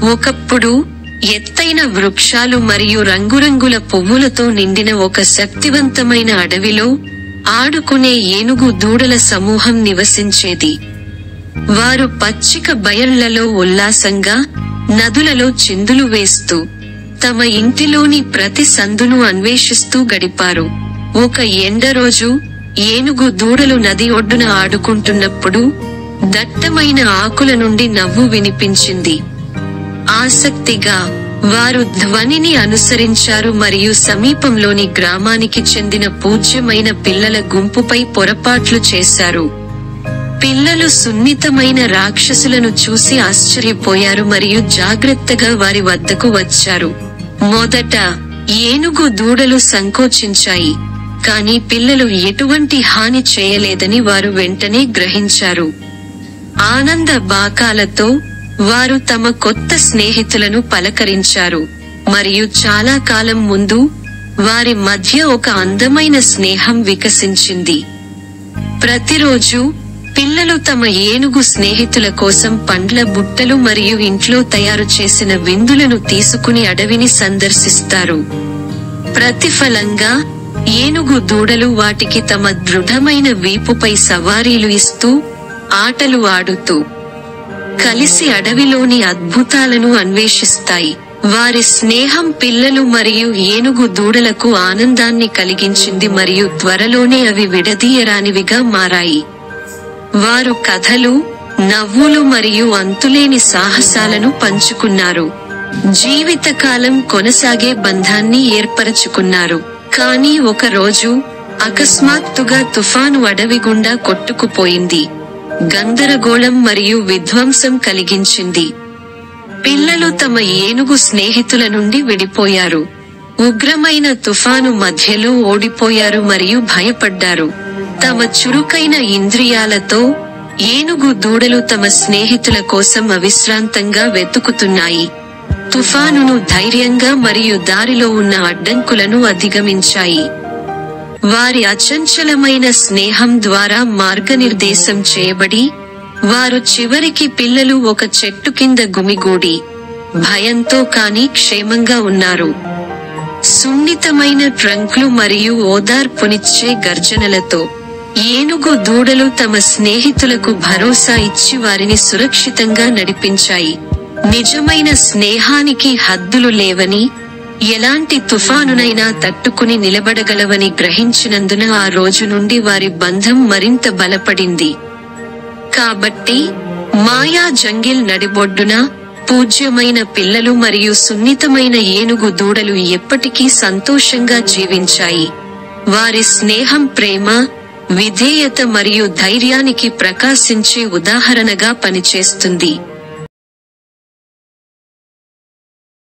ఒకప్పుడు ఎత్తైన వృక్షాలు మరియు రంగురంగుల పువ్వులతో నిండిన ఒక శక్తివంతమైన అడవిలో ఆడుకునే ఏనుగు దూడల సమూహం నివసించేది. వారు పచ్చిక బయళ్లలో ఉల్లాసంగా, నదులలో చిందులు వేస్తూ, తమ ఇంటిలోని ప్రతి సందును అన్వేషిస్తూ గడిపారు. ఒక ఎండరోజు ఏనుగు దూడలు నది ఒడ్డున ఆడుకుంటున్నప్పుడు దట్టమైన ఆకుల నుండి నవ్వు వినిపించింది. ఆసక్తిగా వారు ధ్వనిని అనుసరించారు మరియు సమీపంలోని గ్రామానికి చెందిన పూజ్యమైన పిల్లల గుంపుపై పొరపాట్లు చేశారు. పిల్లలు సున్నితమైన రాక్షసులను చూసి ఆశ్చర్యపోయారు మరియు జాగ్రత్తగా వారి వద్దకు వచ్చారు. మొదట ఏనుగు దూడలు సంకోచించాయి, కానీ పిల్లలు ఎటువంటి హాని చేయలేదని వారు వెంటనే గ్రహించారు. ఆనంద బాకాలతో వారు తమ కొత్త స్నేహితులను పలకరించారు, మరియు చాలా కాలం ముందు వారి మధ్య ఒక అందమైన స్నేహం వికసించింది. ప్రతిరోజు పిల్లలు తమ ఏనుగు స్నేహితుల కోసం పండ్ల బుట్టలు మరియు ఇంట్లో తయారు చేసిన విందులను తీసుకుని అడవిని సందర్శిస్తారు. ప్రతిఫలంగా ఏనుగు దూడలు వాటికి తమ దృఢమైన వీపుపై సవారీలు ఇస్తూ, ఆటలు ఆడుతూ కలిసి అడవిలోని అద్భుతాలను అన్వేషిస్తాయి. వారి స్నేహం పిల్లలు మరియు ఏనుగు దూడలకు ఆనందాన్ని కలిగించింది మరియు త్వరలోనే అవి విడదీయరానివిగా మారాయి. వారు కథలు, నవ్వులు మరియు అంతులేని సాహసాలను పంచుకున్నారు. జీవితకాలం కొనసాగే బంధాన్ని ఏర్పరచుకున్నారు. కానీ ఒక రోజు అకస్మాత్తుగా తుఫాను అడవి గుండా కొట్టుకుపోయింది, గందరగోళం మరియు విధ్వంసం కలిగించింది. పిల్లలు తమ ఏనుగు స్నేహితుల నుండి విడిపోయారు. ఉగ్రమైన తుఫాను మధ్యలో ఓడిపోయారు మరియు భయపడ్డారు. తమ చురుకైన ఇంద్రియాలతో ఏనుగు దూడలు తమ స్నేహితుల కోసం అవిశ్రాంతంగా వెతుకుతున్నాయి. తుఫానును ధైర్యంగా మరియు దారిలో ఉన్న అడ్డంకులను అధిగమించాయి. వారి అచంచలమైన స్నేహం ద్వారా మార్గనిర్దేశం చేయబడి, వారు చివరికి పిల్లలు ఒక చెట్టు కింద గుమిగూడి, భయంతో కానీ క్షేమంగా ఉన్నారు. సున్నితమైన ట్రంక్లు మరియు ఓదార్పునిచ్చే గర్జనలతో ఏనుగు దూడలు తమ స్నేహితులకు భరోసా ఇచ్చి వారిని సురక్షితంగా నడిపించాయి. నిజమైన స్నేహానికి హద్దులు లేవని, ఎలాంటి తుఫానునైనా తట్టుకుని నిలబడగలవని గ్రహించినందున ఆ రోజు నుండి వారి బంధం మరింత బలపడింది. కాబట్టి మాయా జంగిల్ నడిబొడ్డున పూజ్యమైన పిల్లలు మరియు సున్నితమైన ఏనుగు దూడలు ఎప్పటికీ సంతోషంగా జీవించాయి. వారి స్నేహం ప్రేమ, విధేయత మరియు ధైర్యానికి ప్రకాశించే ఉదాహరణగా పనిచేస్తుంది.